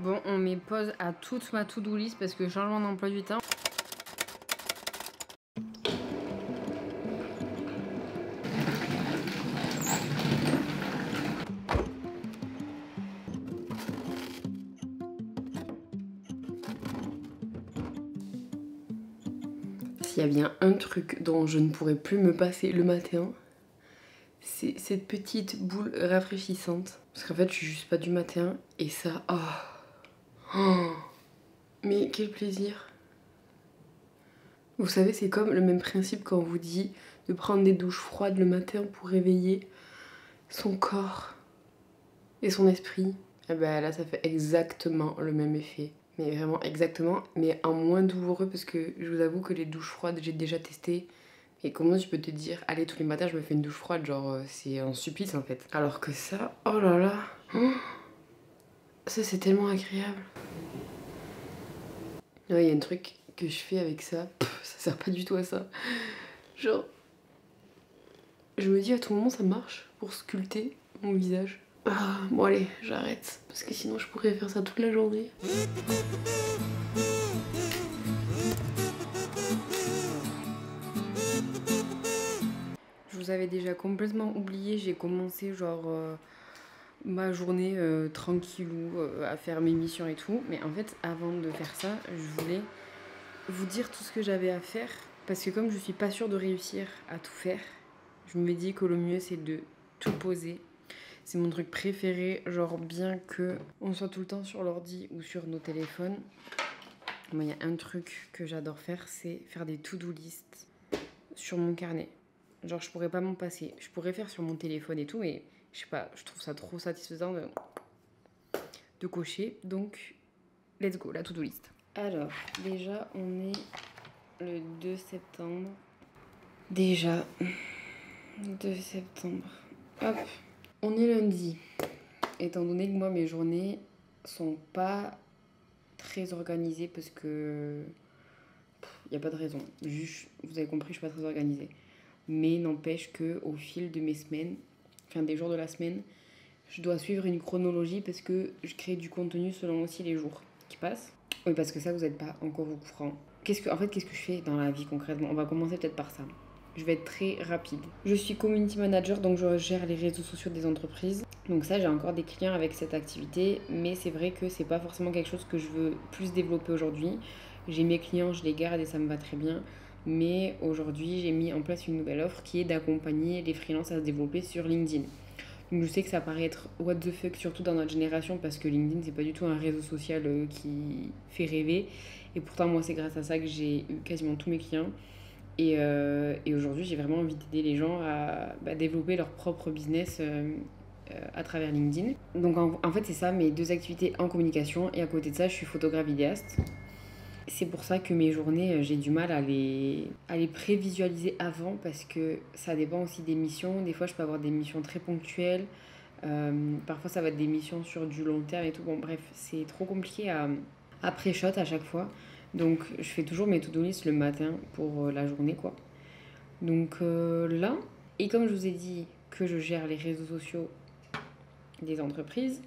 Bon, on met pause à toute ma to-do list parce que changement d'emploi du temps. S'il y a bien un truc dont je ne pourrais plus me passer le matin, c'est cette petite boule rafraîchissante. Parce qu'en fait, je suis juste pas du matin et ça... Oh, mais quel plaisir! Vous savez, c'est comme le même principe quand on vous dit de prendre des douches froides le matin pour réveiller son corps et son esprit. Et ben là, ça fait exactement le même effet. Mais vraiment exactement, mais en moins douloureux parce que je vous avoue que les douches froides, j'ai déjà testé. Et comment je peux te dire, allez, tous les matins, je me fais une douche froide, genre, c'est un supplice en fait. Alors que ça, oh là là, ça c'est tellement agréable. Ouais, il y a un truc que je fais avec ça, ça sert pas du tout à ça. Genre, je me dis à tout moment ça marche pour sculpter mon visage. Ah, bon allez, j'arrête, parce que sinon je pourrais faire ça toute la journée. Je vous avais déjà complètement oublié, j'ai commencé genre ma journée tranquillou à faire mes missions et tout. Mais en fait, avant de faire ça, je voulais vous dire tout ce que j'avais à faire. Parce que comme je suis pas sûre de réussir à tout faire, je me dis que le mieux c'est de tout poser. C'est mon truc préféré, genre bien que on soit tout le temps sur l'ordi ou sur nos téléphones. Moi, il y a un truc que j'adore faire, c'est faire des to-do list sur mon carnet. Genre, je pourrais pas m'en passer. Je pourrais faire sur mon téléphone et tout, mais je sais pas, je trouve ça trop satisfaisant de cocher. Donc, let's go, la to-do list. Alors, déjà, on est le 2 septembre. Déjà, 2 septembre. Hop, on est lundi. Étant donné que moi, mes journées sont pas très organisées parce que... Il n'y a pas de raison. Juste, vous avez compris, je suis pas très organisée. Mais n'empêche qu'au fil de mes semaines, enfin des jours de la semaine, je dois suivre une chronologie parce que je crée du contenu selon aussi les jours qui passent. Oui, parce que ça, vous n'êtes pas encore au courant. Qu'est-ce que je fais dans la vie concrètement? On va commencer peut-être par ça. Je vais être très rapide. Je suis community manager, donc je gère les réseaux sociaux des entreprises. Donc ça, j'ai encore des clients avec cette activité, mais c'est vrai que c'est pas forcément quelque chose que je veux plus développer aujourd'hui. J'ai mes clients, je les garde et ça me va très bien. Mais aujourd'hui, j'ai mis en place une nouvelle offre qui est d'accompagner les freelances à se développer sur LinkedIn. Donc je sais que ça paraît être what the fuck, surtout dans notre génération, parce que LinkedIn, c'est pas du tout un réseau social qui fait rêver. Et pourtant, moi, c'est grâce à ça que j'ai eu quasiment tous mes clients. Et aujourd'hui, j'ai vraiment envie d'aider les gens à développer leur propre business à travers LinkedIn. Donc en fait, c'est ça, mes deux activités en communication. Et à côté de ça, je suis photographe vidéaste. C'est pour ça que mes journées, j'ai du mal à les prévisualiser avant parce que ça dépend aussi des missions. Des fois, je peux avoir des missions très ponctuelles. Parfois, ça va être des missions sur du long terme et tout. Bon, bref, c'est trop compliqué à pré-shot à chaque fois. Donc, je fais toujours mes to-do list le matin pour la journée, quoi. Donc là, et comme je vous ai dit que je gère les réseaux sociaux des entreprises,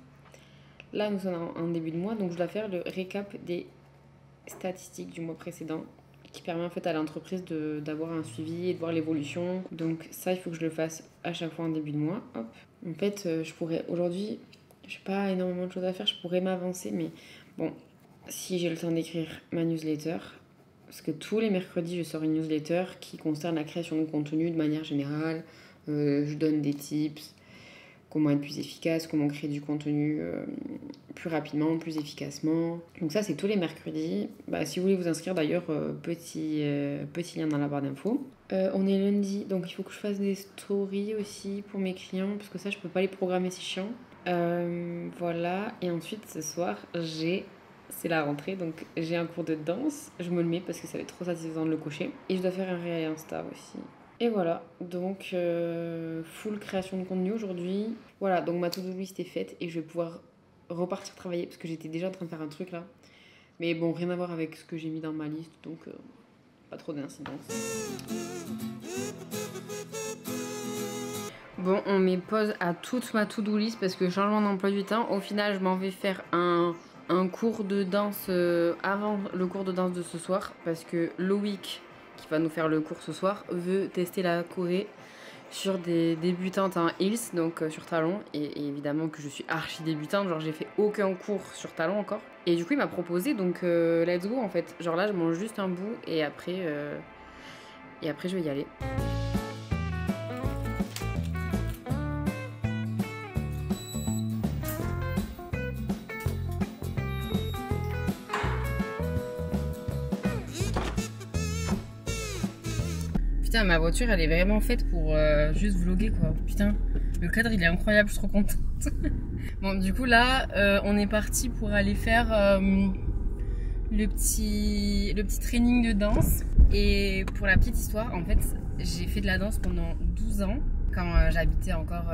là, nous sommes en début de mois, donc je dois faire le récap des statistiques du mois précédent qui permet en fait à l'entreprise d'avoir un suivi et de voir l'évolution. Donc ça, il faut que je le fasse à chaque fois en début de mois. Hop. En fait, je pourrais aujourd'hui, j'ai pas énormément de choses à faire, je pourrais m'avancer, mais bon, si j'ai le temps d'écrire ma newsletter, parce que tous les mercredis, je sors une newsletter qui concerne la création de contenu de manière générale. Je donne des tips, comment être plus efficace, comment créer du contenu plus rapidement, plus efficacement. Donc ça, c'est tous les mercredis. Si vous voulez vous inscrire d'ailleurs, petit lien dans la barre d'infos. On est lundi, donc il faut que je fasse des stories aussi pour mes clients, parce que ça, je peux pas les programmer, c'est chiant. Voilà, et ensuite ce soir, c'est la rentrée, donc j'ai un cours de danse. Je me le mets parce que ça va être trop satisfaisant de le cocher. Et je dois faire un réel Insta aussi. Et voilà, donc full création de contenu aujourd'hui. Voilà, donc ma to-do list est faite et je vais pouvoir repartir travailler parce que j'étais déjà en train de faire un truc là. Mais bon, rien à voir avec ce que j'ai mis dans ma liste, donc pas trop d'incidence. Bon, on met pause à toute ma to-do list parce que changement d'emploi du temps. Au final, je m'en vais faire un un cours de danse avant le cours de danse de ce soir parce que Loïc, qui va nous faire le cours ce soir, veut tester la choré sur des débutantes en heels, donc sur talons, et évidemment que je suis archi débutante, genre j'ai fait aucun cours sur talons encore. Et du coup il m'a proposé, donc let's go en fait. Genre là je mange juste un bout et après je vais y aller. Putain, ma voiture elle est vraiment faite pour juste vlogger quoi. Putain, le cadre il est incroyable, je suis trop contente. Bon, du coup là, on est parti pour aller faire le petit training de danse. Et pour la petite histoire, en fait, j'ai fait de la danse pendant 12 ans quand j'habitais encore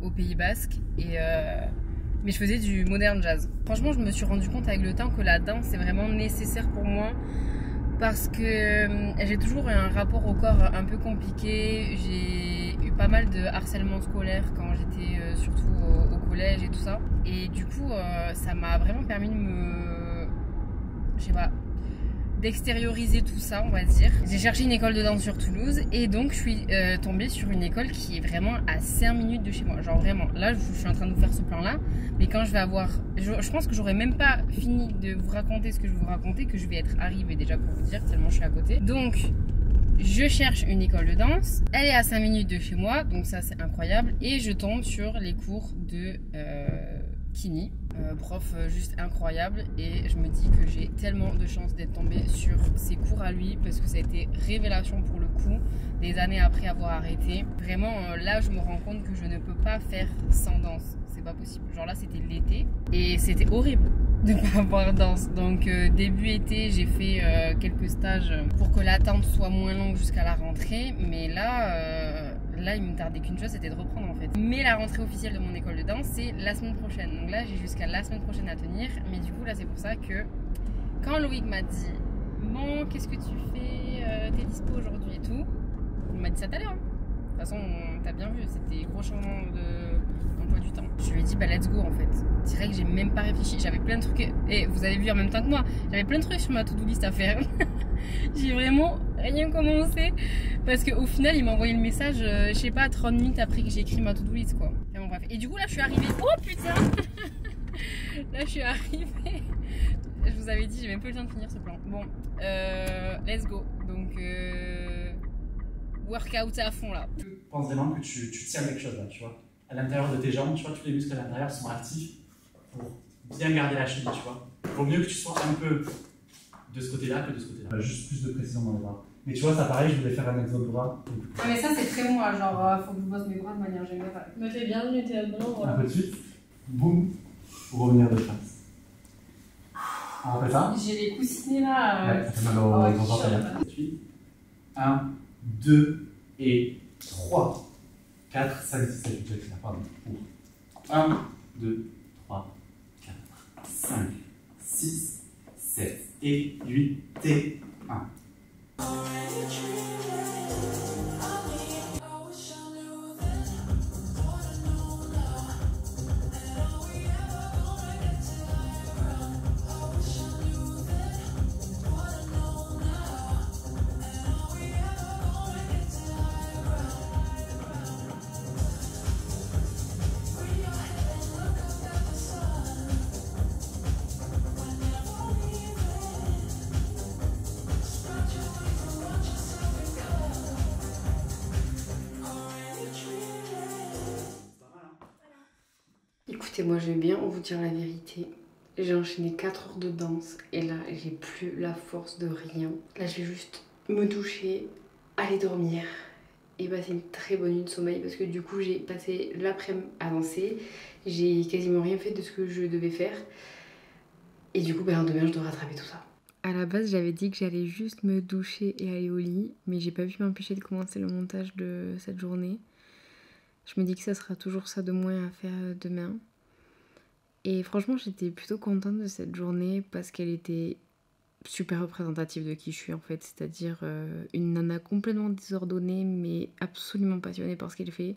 au Pays Basque. Mais je faisais du modern jazz. Franchement, je me suis rendu compte avec le temps que la danse est vraiment nécessaire pour moi. Parce que j'ai toujours eu un rapport au corps un peu compliqué. J'ai eu pas mal de harcèlement scolaire quand j'étais surtout au collège et tout ça. Et du coup, ça m'a vraiment permis de je sais pas, d'extérioriser tout ça, on va dire. J'ai cherché une école de danse sur Toulouse et donc je suis tombée sur une école qui est vraiment à 5 minutes de chez moi. Genre vraiment, là je suis en train de vous faire ce plan là, mais quand je vais avoir... Je pense que j'aurais même pas fini de vous raconter ce que je vais vous raconter, que je vais être arrivée déjà pour vous dire, tellement je suis à côté. Donc je cherche une école de danse, elle est à 5 minutes de chez moi, donc ça c'est incroyable. Et je tombe sur les cours de Kini, prof juste incroyable, et je me dis que j'ai tellement de chance d'être tombée sur ses cours à lui parce que ça a été révélation pour le coup, des années après avoir arrêté. Vraiment là je me rends compte que je ne peux pas faire sans danse, c'est pas possible. Genre là c'était l'été et c'était horrible de pas avoir danse. Donc début été j'ai fait quelques stages pour que l'attente soit moins longue jusqu'à la rentrée, mais là il me tardait qu'une chose, c'était de reprendre en fait. Mais la rentrée officielle de mon école de danse c'est la semaine prochaine, donc là j'ai jusqu'à la semaine prochaine à tenir. Mais du coup là c'est pour ça que quand Loïc m'a dit bon qu'est-ce que tu fais, t'es dispo aujourd'hui et tout, il m'a dit ça tout à l'heure hein. De toute façon t'as bien vu, c'était gros changement d'emploi du temps. Je lui ai dit bah let's go en fait. Direct j'ai même pas réfléchi, j'avais plein de trucs, et vous avez vu en même temps que moi, j'avais plein de trucs sur ma to-do list à faire. J'ai vraiment rien commencé parce qu'au final il m'a envoyé le message je sais pas 30 minutes après que j'ai écrit ma to-do list quoi. Enfin, bon, bref. Et du coup là je suis arrivée, oh putain. Là je suis arrivée, je vous avais dit j'ai même pas eu le temps de finir ce plan. Bon let's go, donc workout à fond là. Je pense vraiment que tu tiens quelque chose là, tu vois. À l'intérieur de tes jambes, tu vois, tous les muscles à l'intérieur sont actifs pour bien garder la cheville, tu vois. Il vaut mieux que tu sois un peu de ce côté-là que de ce côté-là. Juste plus de précision dans les bras. Mais tu vois, ça pareil, je voulais faire un exo de bras. Ah mais ça c'est très moi, genre faut que je bosse mes bras de manière générale. Me fais bien, t'es à bon endroit. Un peu de suite, boum, pour revenir de face. On refait ça? J'ai les coussinets là. Ouais, ça fait mal aux orteils. 1, 2 et 3, 4, 5, 6, 7, 8, 9, pardon. 1, 2, 3, 4, 5, 6, 7 et 8 et 1. Écoutez, moi je vais bien vous dire la vérité. J'ai enchaîné 4 heures de danse et là j'ai plus la force de rien. Là je vais juste me doucher, aller dormir et passer une très bonne nuit de sommeil parce que du coup j'ai passé l'après-midi à danser. J'ai quasiment rien fait de ce que je devais faire. Et du coup demain je dois rattraper tout ça. À la base j'avais dit que j'allais juste me doucher et aller au lit, mais j'ai pas pu m'empêcher de commencer le montage de cette journée. Je me dis que ça sera toujours ça de moins à faire demain. Et franchement, j'étais plutôt contente de cette journée parce qu'elle était super représentative de qui je suis en fait. C'est-à-dire une nana complètement désordonnée mais absolument passionnée par ce qu'elle fait.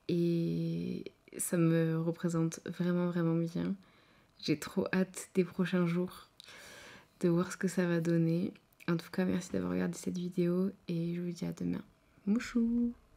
Et ça me représente vraiment vraiment bien. J'ai trop hâte des prochains jours de voir ce que ça va donner. En tout cas, merci d'avoir regardé cette vidéo et je vous dis à demain. Mouchou!